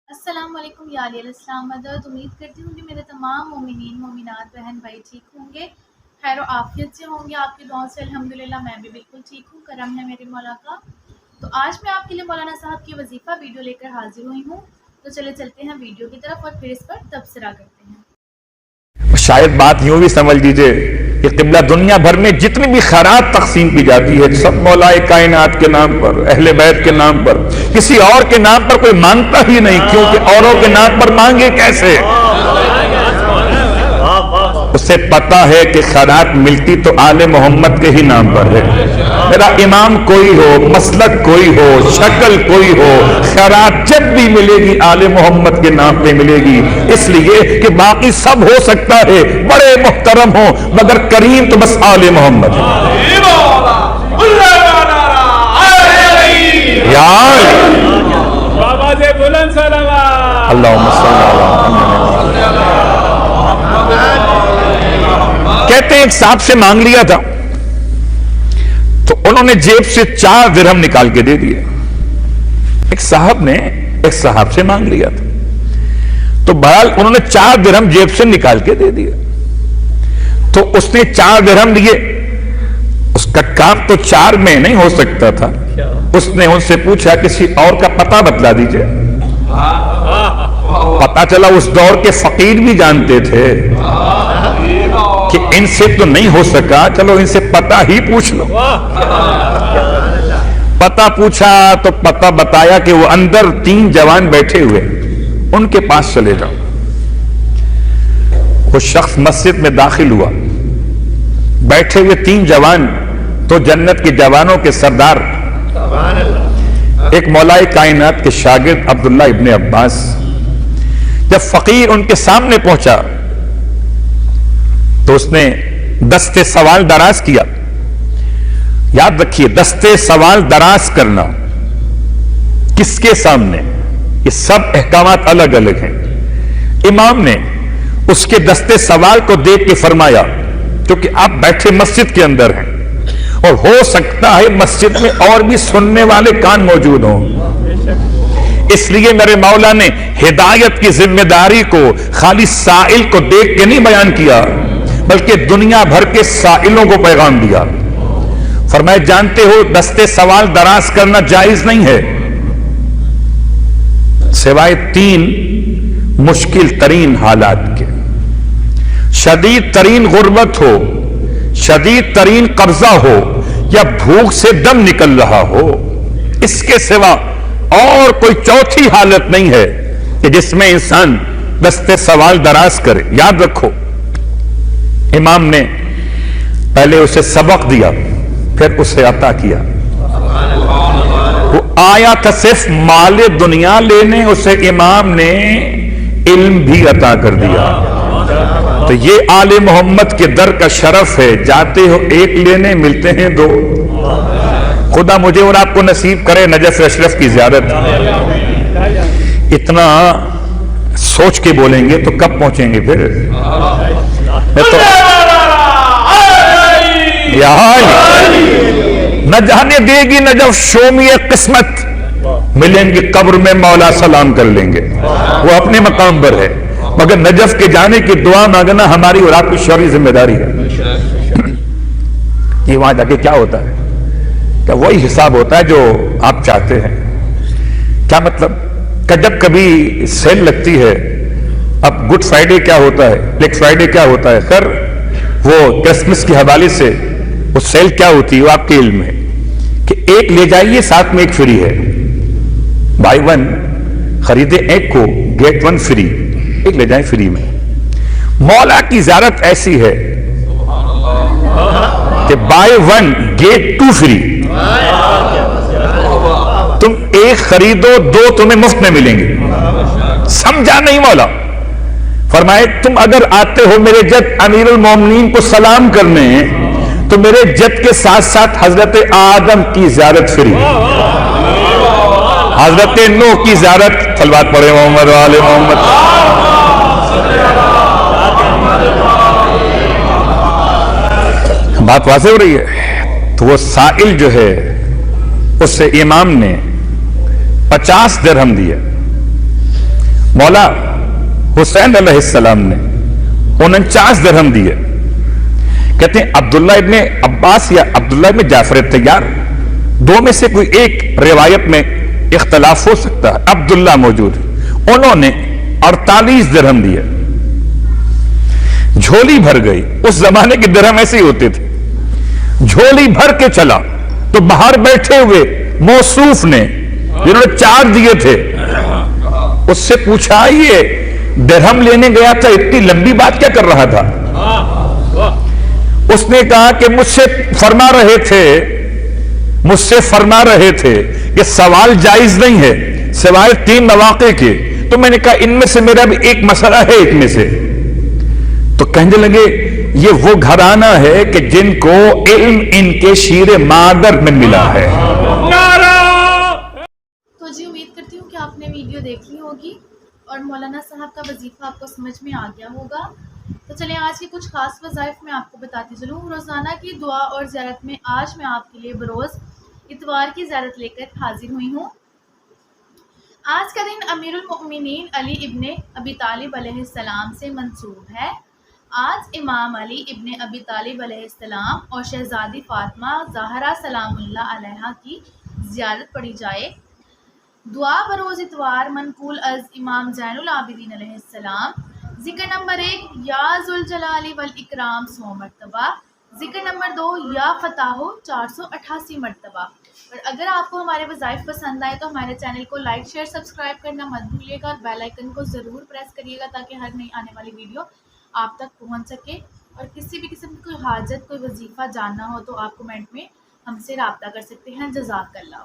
السلام علیکم یا علیہ السلام مدد. امید کرتی ہوں کہ میرے تمام مومنین مومنات بہن بھائی ٹھیک ہوں گے، خیر و عافیت سے ہوں گے. آپ کی دعاؤں سے الحمدللہ میں بھی بالکل ٹھیک ہوں، کرم ہے میرے مولا کا. تو آج میں آپ کے لیے مولانا صاحب کی وظیفہ ویڈیو لے کر حاضر ہوئی ہوں. تو چلے چلتے ہیں ویڈیو کی طرف اور پھر اس پر تبصرہ کرتے ہیں. شاید بات یوں بھی سمجھ لیجئے کہ قبلہ دنیا بھر میں جتنی بھی خیرات تقسیم کی جاتی ہے سب مولا کائنات کے نام پر، اہل بیت کے نام پر، کسی اور کے نام پر کوئی مانگتا ہی نہیں، کیونکہ اوروں کے نام پر مانگے کیسے؟ اسے پتا ہے کہ خیرات ملتی تو آل محمد کے ہی نام پر ہے. میرا امام کوئی ہو، مسلک کوئی ہو، شکل کوئی ہو، خیرات جب بھی ملے گی آل محمد کے نام پہ ملے گی. اس لیے کہ باقی سب ہو سکتا ہے بڑے محترم ہو، مگر کریم تو بس آل محمد ہے. اللہم صلی اللہ کہتے ہیں ایک صاحب سے مانگ لیا تھا تو انہوں نے جیب سے 4 درہم نکال کے دے دیے. ایک صاحب نے ایک صاحب سے مانگ لیا تھا تو بہرحال انہوں نے 4 درہم جیب سے نکال کے دے دیے. تو اس نے 4 درہم لیے، اس کا کام تو 4 میں نہیں ہو سکتا تھا. اس نے ان سے پوچھا کسی اور کا پتہ بتلا دیجئے. پتہ چلا اس دور کے فقیر بھی جانتے تھے کہ ان سے تو نہیں ہو سکا، چلو ان سے پتہ ہی پوچھ لو. پتہ پوچھا تو پتہ بتایا کہ وہ اندر 3 جوان بیٹھے ہوئے، ان کے پاس چلے جاؤ. وہ شخص مسجد میں داخل ہوا، بیٹھے ہوئے 3 جوان تو جنت کے جوانوں کے سردار، ایک مولا کائنات کے شاگرد عبداللہ ابن عباس. جب فقیر ان کے سامنے پہنچا تو اس نے دستے سوال دراز کیا. یاد رکھیے دستے سوال دراز کرنا کس کے سامنے؟ یہ سب احکامات الگ الگ ہیں. امام نے اس کے دستے سوال کو دیکھ کے فرمایا کیونکہ آپ بیٹھے مسجد کے اندر ہیں اور ہو سکتا ہے مسجد میں اور بھی سننے والے کان موجود ہوں، اس لیے میرے مولا نے ہدایت کی ذمہ داری کو خالی سائل کو دیکھ کے نہیں بیان کیا بلکہ دنیا بھر کے سائلوں کو پیغام دیا. فرمایا جانتے ہو دستے سوال دراز کرنا جائز نہیں ہے سوائے 3 مشکل ترین حالات کے. شدید ترین غربت ہو، شدید ترین قبضہ ہو، یا بھوک سے دم نکل رہا ہو. اس کے سوا اور کوئی چوتھی حالت نہیں ہے کہ جس میں انسان دستے سوال دراز کرے. یاد رکھو امام نے پہلے اسے سبق دیا پھر اسے عطا کیا. وہ آیا تھا صرف مال دنیا لینے، اسے امام نے علم بھی عطا کر دیا. تو یہ آل محمد کے در کا شرف ہے، جاتے ہو 1 لینے ملتے ہیں 2. خدا مجھے اور آپ کو نصیب کرے نجف اشرف کی زیارت. اتنا سوچ کے بولیں گے تو کب پہنچیں گے پھر؟ نہ جانے دے گی نجف شومی قسمت، ملیں گے قبر میں مولا سلام کر لیں گے، وہ اپنے مقام پر ہے. مگر نجف کے جانے کی دعا مانگنا ہماری اور آپ کی شرعی ذمہ داری ہے. یہ وہاں جا کے کیا ہوتا ہے؟ کہ وہی حساب ہوتا ہے جو آپ چاہتے ہیں. کیا مطلب کہ جب کبھی سیل لگتی ہے، اب گڈ فرائیڈے کیا ہوتا ہے، بلیک فرائیڈے کیا ہوتا ہے، خیر وہ کرسمس کے حوالے سے وہ سیل کیا ہوتی ہے وہ آپ کے علم ہے کہ 1 لے جائیے ساتھ میں 1 فری ہے. بائی 1 خریدے 1 کو گیٹ 1 فری، 1 لے جائیں فری میں. مولا کی زیارت ایسی ہے کہ بائی 1 گیٹ 2 فری. تم 1 خریدو 2 تمہیں مفت میں ملیں گے. سمجھا نہیں مولا؟ فرمائے تم اگر آتے ہو میرے جد امیر المومنین کو سلام کرنے تو میرے جد کے ساتھ ساتھ حضرت آدم کی زیارت فری، حضرت نوح کی زیارت. صلوات پڑھے محمد و آل محمد. بات واضح ہو رہی ہے. تو وہ سائل جو ہے اسے امام نے 50 درہم دیا. مولا حسین علیہ السلام نے 49 درہم دیے. کہتے ہیں عبداللہ ابن عباس یا عبداللہ ابن جعفر طیار، دو میں سے کوئی ایک روایت میں اختلاف ہو سکتا ہے، عبداللہ موجود، انہوں نے 48 درہم دیے. جھولی بھر گئی. اس زمانے کے درہم ایسے ہی ہوتے تھے. جھولی بھر کے چلا تو باہر بیٹھے ہوئے موصوف نے جنہوں نے 4 دیے تھے اس سے پوچھا یہ درہم لینے گیا تھا، اتنی لمبی بات کیا کر رہا تھا؟ اس نے کہا کہ مجھ سے فرما رہے تھے کہ سوال جائز نہیں ہے سوائے 3 مواقع کے. تو میں نے کہا ان میں سے میرا بھی ایک مسئلہ ہے ایک میں سے. تو کہنے لگے یہ وہ گھرانہ ہے کہ جن کو علم ان کے شیر مادر میں ملا ہے. تو جی امید کرتی ہوں کہ آپ نے ویڈیو دیکھ لی ہوگی اور مولانا صاحب کا وظیفہ آپ کو سمجھ میں آ گیا ہوگا. تو چلیں آج کے کچھ خاص وظائف میں آپ کو بتاتی چلوں. روزانہ کی دعا اور زیارت میں آج میں آپ کے لیے بروز اتوار کی زیارت لے کر حاضر ہوئی ہوں. آج کا دن امیر المؤمنین علی ابن ابی طالب علیہ السلام سے منسوب ہے. آج امام علی ابن ابی طالب علیہ السلام اور شہزادی فاطمہ زہرا سلام اللہ علیہا کی زیارت پڑھی جائے. دعا بروز اتوار منقول از امام زین العابدین علیہ السلام. ذکر نمبر 1 یا ذوالجلال والاکرام 100 مرتبہ. ذکر نمبر 2 یا فتح 488 مرتبہ. اور اگر آپ کو ہمارے وظائف پسند آئے تو ہمارے چینل کو لائک شیئر سبسکرائب کرنا مت بھولیے گا اور بیل آئیکن کو ضرور پریس کریے گا تاکہ ہر نئی آنے والی ویڈیو آپ تک پہنچ سکے. اور کسی بھی قسم کی کوئی حاجت کوئی وظیفہ جاننا ہو تو آپ کمنٹ میں ہم سے رابطہ کر سکتے ہیں. جزاک اللہ.